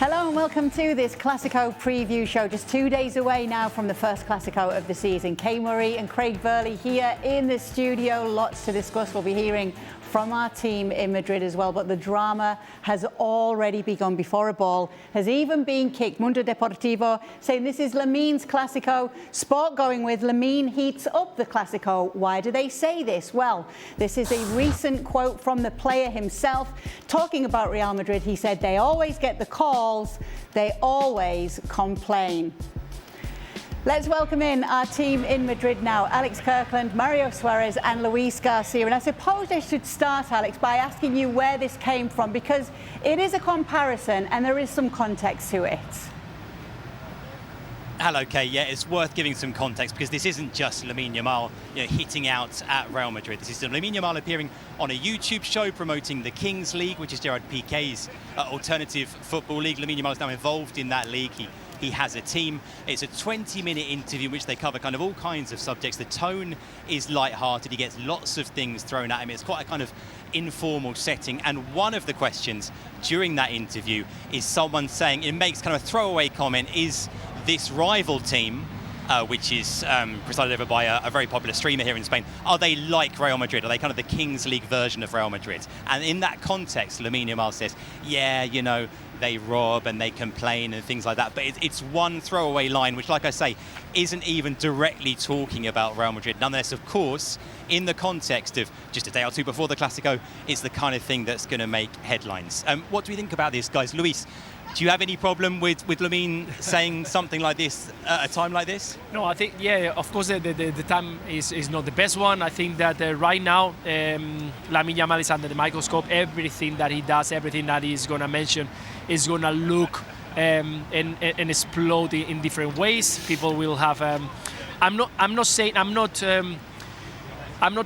Hello and welcome to this Clasico preview show. Just 2 days away now from the first Clasico of the season. Kay Murray and Craig Burley here in the studio. Lots to discuss. We'll be hearing from our team in Madrid as well, but the drama has already begun before a ball has even been kicked. Mundo Deportivo saying this is Lamine's Clasico. Sport going with Lamine heats up the Clasico. Why do they say this? Well, this is a recent quote from the player himself talking about Real Madrid. He said they always get the calls, they always complain. Let's welcome in our team in Madrid now. Alex Kirkland, Mario Suarez and Luis Garcia. And I suppose I should start, Alex, by asking you where this came from, because it is a comparison and there is some context to it. Hello, Kay. Yeah, it's worth giving some context because this isn't just Lamine Yamal, hitting out at Real Madrid. This is Lamine Yamal appearing on a YouTube show promoting the Kings League, which is Gerard Piqué's alternative football league. Lamine Yamal is now involved in that league. He has a team. It's a 20-minute interview in which they cover kind of all kinds of subjects. The tone is light-hearted. He gets lots of things thrown at him. It's quite a kind of informal setting. And one of the questions during that interview is someone saying, it makes kind of a throwaway comment, is this rival team, which is presided over by a very popular streamer here in Spain, are they like Real Madrid? Are they kind of the Kings League version of Real Madrid? And in that context, Lamine Yamal says, yeah, they rob and they complain and things like that. But it's one throwaway line, which, like I say, isn't even directly talking about Real Madrid. Nonetheless, of course, in the context of just a day or two before the Clasico, it's the kind of thing that's going to make headlines. What do we think about this, guys? Luis, do you have any problem with Lamine saying something like this at a time like this? No, I think, yeah, of course, the time is not the best one. I think that right now, Lamine Yamal is under the microscope. Everything that he does, everything that he's going to mention is going to look and explode in different ways. People will have... I'm not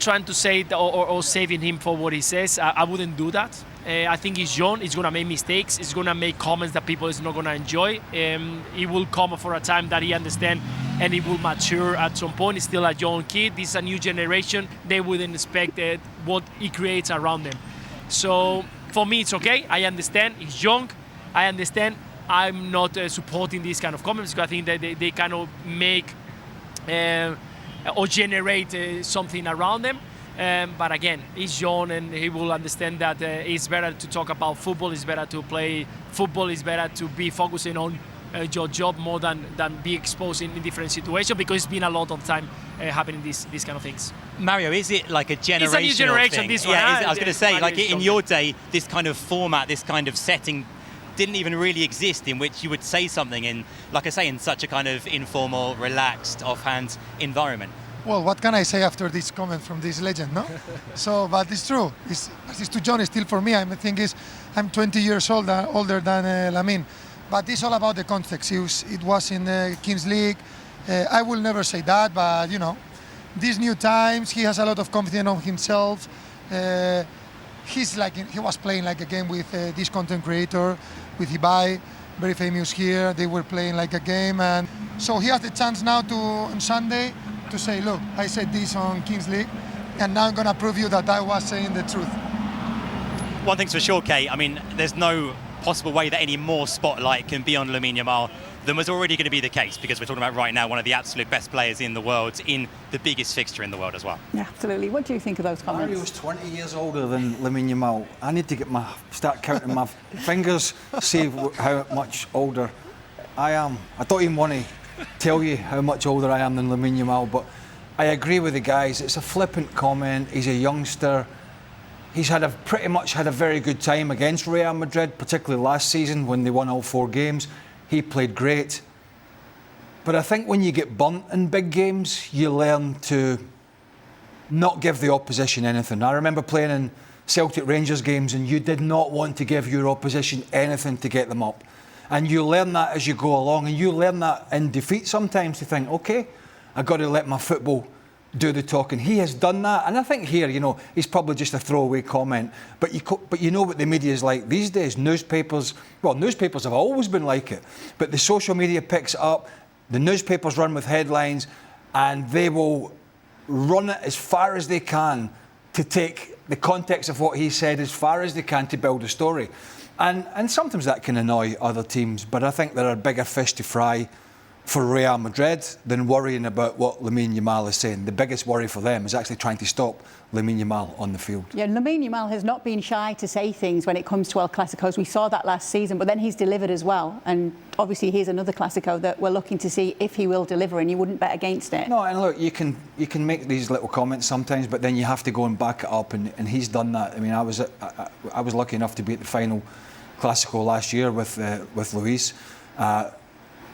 trying to say or saving him for what he says. I wouldn't do that. I think he's young, he's going to make mistakes, he's going to make comments that people is not going to enjoy. He will come for a time that he understands and he will mature at some point. He's still a young kid, this is a new generation, they wouldn't expect what he creates around them. So for me it's okay, I understand, he's young, I understand. I'm not supporting these kind of comments because I think that they kind of make or generate something around them. But again, he's young and he will understand that it's better to talk about football, it's better to play football, it's better to be focusing on your job more than be exposed in different situations, because it's been a lot of time happening these kind of things. Mario, is it like a generational It's a new generation, thing? this one. Yeah, I was going to say, like in your day, this kind of format, this kind of setting didn't even really exist in which you would say something in, like I say, in such a kind of informal, relaxed, offhand environment. Well, what can I say after this comment from this legend, no? So, but it's true. It's too young still for me. I think I'm 20 years older than Lamine. But it's all about the context. It was in the Kings League. I will never say that, but these new times, he has a lot of confidence on himself. He was playing like a game with this content creator, with Ibai, very famous here. They were playing like a game, and so he has the chance now on Sunday to say, look, I said this on Kings League, and now I'm going to prove you that I was saying the truth. One thing's for sure, Kay, I mean, there's no possible way that any more spotlight can be on Lamine Yamal than was already going to be the case, because we're talking about right now one of the absolute best players in the world, in the biggest fixture in the world as well. Yeah, absolutely. What do you think of those comments? Mario's 20 years older than Lamine Yamal. I need to start counting my fingers, see how much older I am. I don't even want to tell you how much older I am than Lamine Yamal, but I agree with the guys. It's a flippant comment. He's a youngster. He's pretty much had a very good time against Real Madrid, particularly last season when they won all 4 games. He played great. But I think when you get burnt in big games, you learn to not give the opposition anything. I remember playing in Celtic Rangers games and you did not want to give your opposition anything to get them up. And you learn that as you go along, and you learn that in defeat sometimes to think, okay, I've got to let my football do the talking. He has done that, and I think here, he's probably just a throwaway comment. But you know what the media is like these days. Newspapers have always been like it, but the social media picks it up. The newspapers run with headlines, and they will run it as far as they can to take the context of what he said as far as they can to build a story. And sometimes that can annoy other teams, but I think there are bigger fish to fry for Real Madrid than worrying about what Lamine Yamal is saying. The biggest worry for them is actually trying to stop Lamine Yamal on the field. Yeah, Lamine Yamal has not been shy to say things when it comes to El Clasicos. We saw that last season, but then he's delivered as well. And obviously here's another Clasico that we're looking to see if he will deliver, and you wouldn't bet against it. No, and look, you can make these little comments sometimes, but then you have to go and back it up, and he's done that. I mean, I was lucky enough to be at the final Clasico last year with Luis.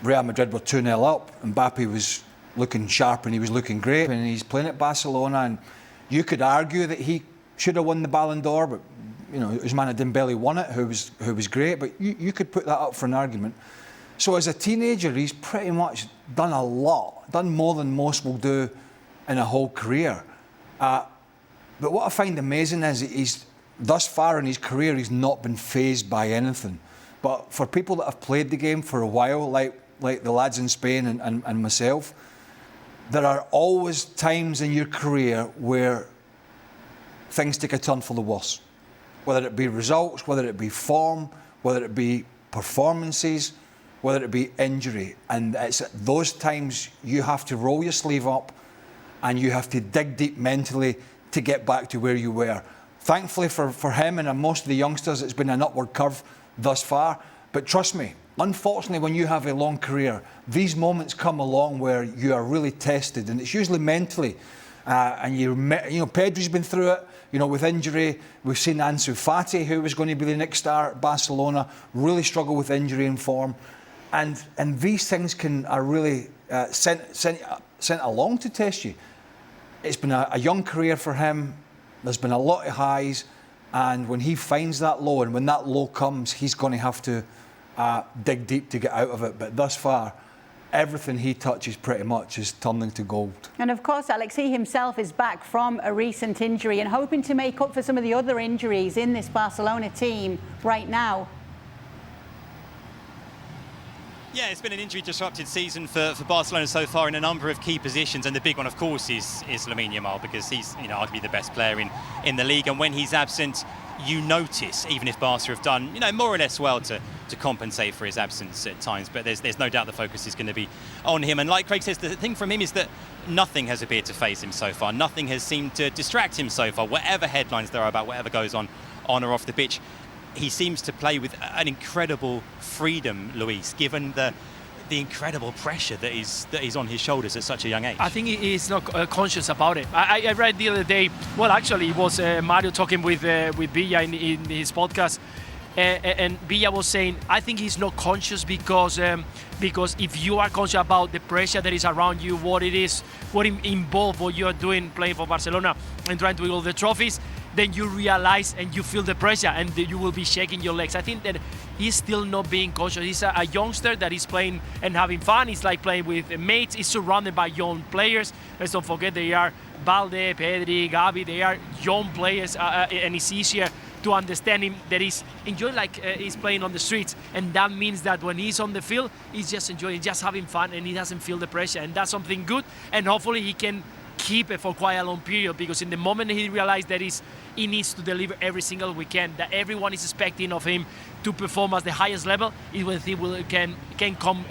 Real Madrid were 2-0 up. Mbappe was looking sharp and he was looking great. And he's playing at Barcelona, and you could argue that he should have won the Ballon d'Or, but you know, Ousmane Dembele won it, who was great. But you could put that up for an argument. So as a teenager, he's pretty much done a lot, done more than most will do in a whole career. But what I find amazing is he's thus far in his career, he's not been fazed by anything. But for people that have played the game for a while, like the lads in Spain and myself, there are always times in your career where things take a turn for the worse. Whether it be results, whether it be form, whether it be performances, whether it be injury. And it's at those times you have to roll your sleeve up and you have to dig deep mentally to get back to where you were. Thankfully for him and most of the youngsters, it's been an upward curve thus far. But trust me, unfortunately, when you have a long career, these moments come along where you are really tested, and it's usually mentally. And you know, Pedri's been through it. You know, with injury, we've seen Ansu Fati, who was going to be the next star at Barcelona, really struggle with injury and form. And these things are really sent along to test you. It's been a young career for him. There's been a lot of highs, and when he finds that low, and when that low comes, he's going to have to dig deep to get out of it. But thus far, everything he touches pretty much is turning to gold. And of course, Alex, he himself is back from a recent injury and hoping to make up for some of the other injuries in this Barcelona team right now. Yeah, it's been an injury-disrupted season for Barcelona so far in a number of key positions, and the big one, of course, is Lamine Yamal, because he's, you know, arguably the best player in the league. And when he's absent, you notice, even if Barca have done, you know, more or less well to compensate for his absence at times. But there's no doubt the focus is going to be on him. And like Craig says, the thing from him is that nothing has appeared to faze him so far. Nothing has seemed to distract him so far. Whatever headlines there are about whatever goes on or off the pitch, he seems to play with an incredible freedom, Luis, given the incredible pressure that is on his shoulders at such a young age. I think he's not conscious about it. I read the other day, well, actually, it was Mario talking with Villa in his podcast, and Villa was saying, I think he's not conscious because if you are conscious about the pressure that is around you, what involved what you are doing playing for Barcelona and trying to win all the trophies, then you realize and you feel the pressure and you will be shaking your legs. I think that he's still not being conscious. He's a youngster that is playing and having fun. It's like playing with mates. He's surrounded by young players. Let's don't forget they are Balde, Pedri, Gavi. They are young players, and it's easier to understand him that he's enjoying like he's playing on the streets. And that means that when he's on the field, he's just enjoying, just having fun, and he doesn't feel the pressure. And that's something good. And hopefully he can keep it for quite a long period, because in the moment he realized that he needs to deliver every single weekend, that everyone is expecting of him to perform at the highest level, is when he can come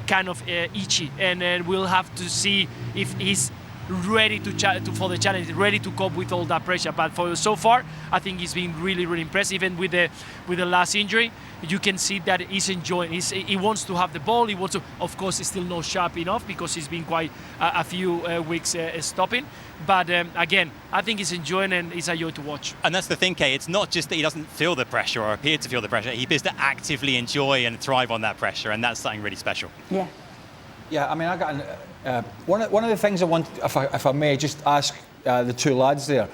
kind of itchy, and we'll have to see if he's ready for the challenge, ready to cope with all that pressure. But so far, I think he's been really, really impressive. Even with the last injury, you can see that he's enjoying. He wants to have the ball. He wants to. Of course, he's still not sharp enough because he's been quite a few weeks stopping. But again, I think he's enjoying, and it's a joy to watch. And that's the thing, Kay. It's not just that he doesn't feel the pressure or appear to feel the pressure. He appears to actively enjoy and thrive on that pressure, and that's something really special. Yeah. Yeah, I mean, I got one of the things I want, if I may, just ask the two lads there,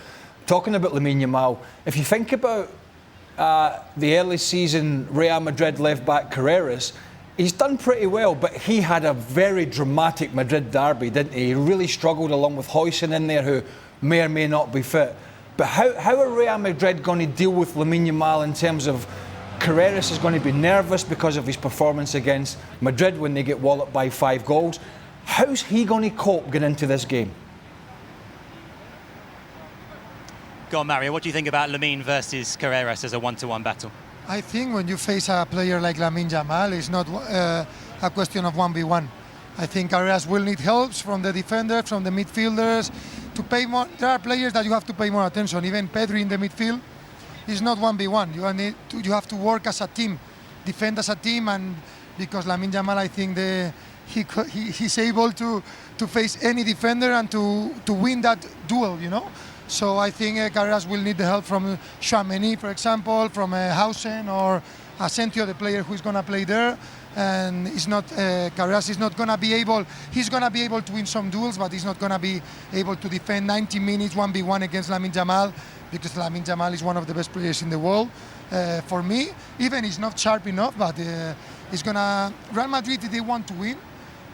talking about Lamine Yamal. If you think about the early season Real Madrid left back Carreras, he's done pretty well, but he had a very dramatic Madrid derby, didn't he? He really struggled along with Huijsen in there, who may or may not be fit. But how are Real Madrid going to deal with Lamine Yamal in terms of Carreras is going to be nervous because of his performance against Madrid when they get walloped by 5 goals. How's he going to cope getting into this game? Go on, Mario. What do you think about Lamine versus Carreras as a one-to-one battle? I think when you face a player like Lamine Yamal, it's not a question of 1v1. I think Carreras will need help from the defenders, from the midfielders, to pay more. There are players that you have to pay more attention. Even Pedri in the midfield is not 1v1. You have to work as a team, defend as a team, and because Lamine Yamal, I think he's able to face any defender and to win that duel, you know. So I think Carreras will need the help from Tchouaméni, for example, from Hausen or Asensio, the player who is going to play there. And Carreras is not going to be able. He's going to be able to win some duels, but he's not going to be able to defend 90 minutes 1v1 against Lamine Yamal, because Lamine Yamal is one of the best players in the world. For me, even he's not sharp enough, but Real Madrid, if they want to win,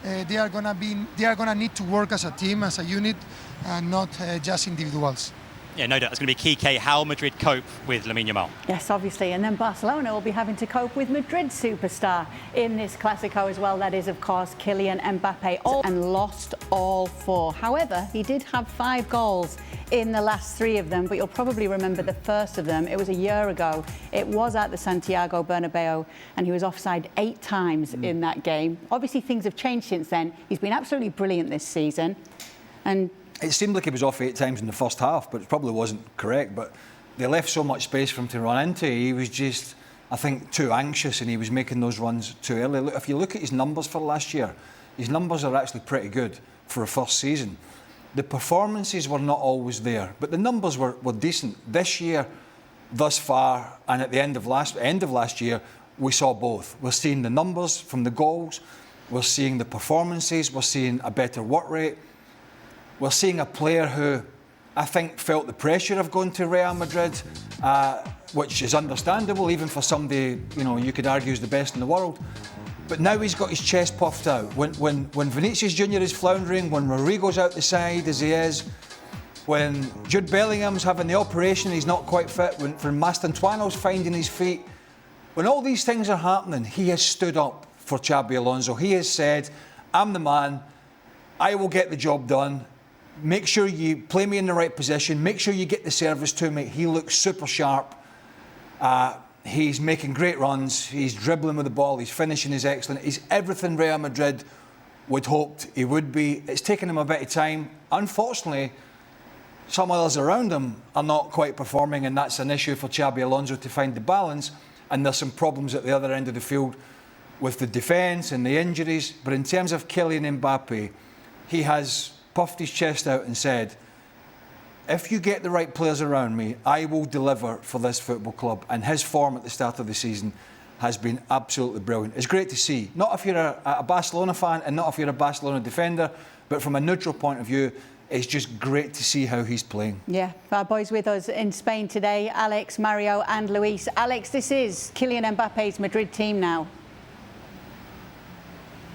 they are gonna need to work as a team, as a unit, and not just individuals. Yeah, no doubt it's going to be key how Madrid cope with Lamine Yamal. Yes, obviously. And then Barcelona will be having to cope with Madrid superstar in this Clasico as well. That is, of course, Kylian Mbappe, and lost all 4. However, he did have 5 goals in the last 3 of them, but you'll probably remember the first of them. It was a year ago. It was at the Santiago Bernabeu, and he was offside 8 times in that game. Obviously, things have changed since then. He's been absolutely brilliant this season. And it seemed like he was off 8 times in the first half, but it probably wasn't correct. But they left so much space for him to run into. He was just, I think, too anxious, and he was making those runs too early. Look, if you look at his numbers for last year, his numbers are actually pretty good for a first season. The performances were not always there, but the numbers were decent. This year, thus far, and at the end of last year, we saw both. We're seeing the numbers from the goals, we're seeing the performances, we're seeing a better work rate. We're seeing a player who I think felt the pressure of going to Real Madrid, which is understandable, even for somebody, you know, you could argue is the best in the world. But now he's got his chest puffed out. When Vinicius Junior is floundering, when Rodrigo's out the side as he is, when Jude Bellingham's having the operation, he's not quite fit, when Mastantuano's finding his feet, when all these things are happening, he has stood up for Xabi Alonso. He has said, I'm the man, I will get the job done. Make sure you play me in the right position. Make sure you get the service to me. He looks super sharp. He's making great runs. He's dribbling with the ball. His finishing is excellent. He's everything Real Madrid would hoped he would be. It's taken him a bit of time. Unfortunately, some others around him are not quite performing, and that's an issue for Xabi Alonso to find the balance. And there's some problems at the other end of the field with the defence and the injuries. But in terms of Kylian Mbappe, he has puffed his chest out and said, if you get the right players around me, I will deliver for this football club. And his form at the start of the season has been absolutely brilliant. It's great to see, not if you're a Barcelona fan and not if you're a Barcelona defender, but from a neutral point of view, it's just great to see how he's playing. Yeah, our boys with us in Spain today, Alex, Mario and Luis. Alex, this is Kylian Mbappe's Madrid team now.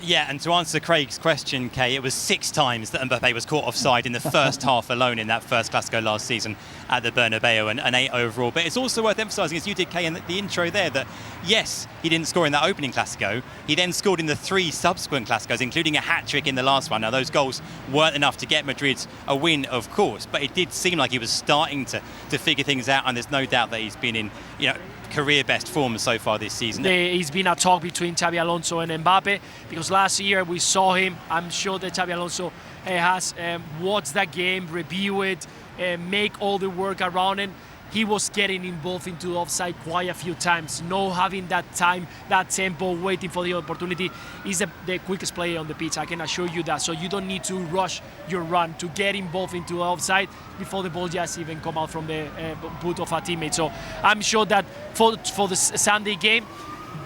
Yeah, and to answer Craig's question, Kay, it was 6 times that Mbappe was caught offside in the first half alone in that first Clasico last season at the Bernabeu, and 8 overall. But it's also worth emphasising, as you did, Kay, in the intro there, that yes, he didn't score in that opening Clasico. He then scored in the 3 subsequent Clasicos, including a hat-trick in the last one. Now, those goals weren't enough to get Madrid a win, of course, but it did seem like he was starting to figure things out, and there's no doubt that he's been in, career best form so far this season. There's been a talk between Xabi Alonso and Mbappe, because last year we saw him. I'm sure that Xabi Alonso has watched that game, review it, make all the work around it. He was getting involved into the offside quite a few times. No having that time, that tempo, waiting for the opportunity. He's the quickest player on the pitch, I can assure you that. So you don't need to rush your run to get involved into the offside before the ball just even come out from the boot of a teammate. So I'm sure that for the Sunday game,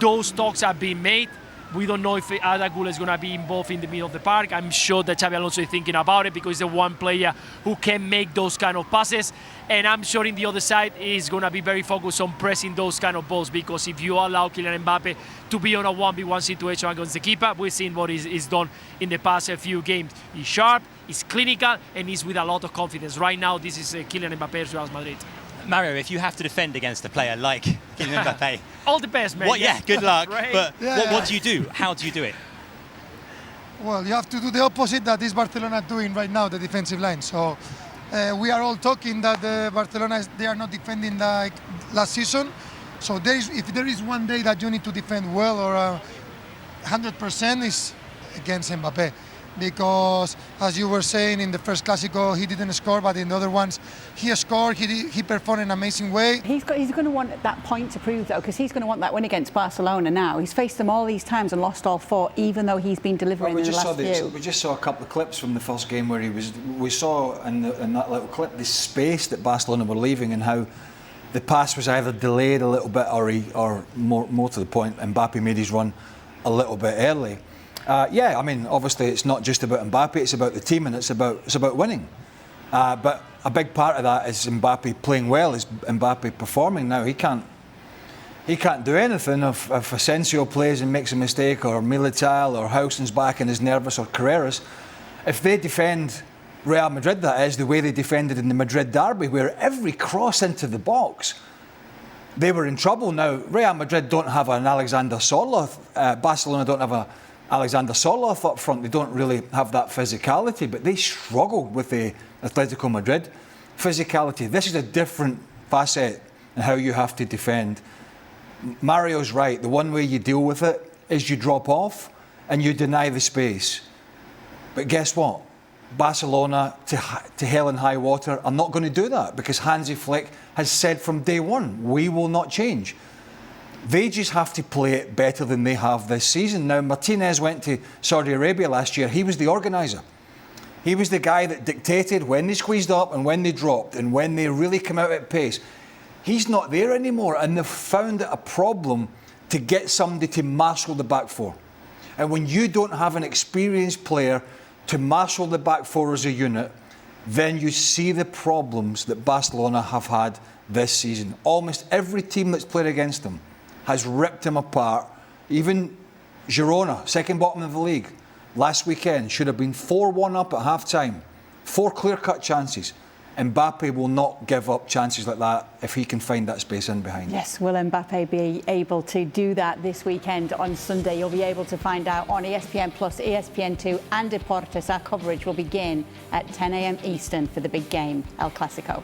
those talks have been made. We don't know if Arda Güler is going to be involved in the middle of the park. I'm sure that Xabi Alonso is thinking about it, because he's the one player who can make those kind of passes. And I'm sure in the other side, he's going to be very focused on pressing those kind of balls, because if you allow Kylian Mbappe to be on a 1v1 situation against the keeper, we've seen what he's done in the past few games. He's sharp, he's clinical, and he's with a lot of confidence. Right now, this is Kylian Mbappe Real Madrid. Mario, if you have to defend against a player like Kylian Mbappe, all the best, man. Yeah, good luck. Right. But what do you do? How do you do it? Well, you have to do the opposite that is Barcelona doing right now, the defensive line. So we are all talking that Barcelona, they are not defending like last season. So if there is one day that you need to defend well or 100% is against Mbappe. Because, as you were saying, in the first Clasico, he didn't score, but in the other ones, he scored, he performed in an amazing way. He's going to want that point to prove, though, because he's going to want that win against Barcelona now. He's faced them all these times and lost all 4, even though he's been delivering in the last few. We just saw a couple of clips from the first game where we saw in that little clip the space that Barcelona were leaving and how the pass was either delayed a little bit or more to the point, Mbappe made his run a little bit early. I mean, obviously it's not just about Mbappe, it's about the team and it's about winning. But a big part of that is Mbappe playing well, is Mbappe performing now. He can't do anything if Asensio plays and makes a mistake, or Militao or Howson's back and is nervous, or Carreras. If they defend Real Madrid, that is, the way they defended in the Madrid derby, where every cross into the box, they were in trouble. Now, Real Madrid don't have an Alexander Soloth, Barcelona don't have a Alexander Soloth up front. They don't really have that physicality, but they struggle with the Atletico Madrid physicality. This is a different facet in how you have to defend. Mario's right. The one way you deal with it is you drop off and you deny the space. But guess what? Barcelona, to hell and high water, are not going to do that, because Hansi Flick has said from day one, we will not change. They just have to play it better than they have this season. Now, Martinez went to Saudi Arabia last year. He was the organiser. He was the guy that dictated when they squeezed up and when they dropped and when they really come out at pace. He's not there anymore, and they've found it a problem to get somebody to marshal the back four. And when you don't have an experienced player to marshal the back four as a unit, then you see the problems that Barcelona have had this season. Almost every team that's played against them has ripped him apart. Even Girona, second bottom of the league, last weekend should have been 4-1 up at half-time. 4 clear-cut chances. Mbappe will not give up chances like that if he can find that space in behind. Yes, will Mbappe be able to do that this weekend on Sunday? You'll be able to find out on ESPN+, ESPN2 and Deportes. Our coverage will begin at 10 a.m. Eastern for the big game, El Clasico.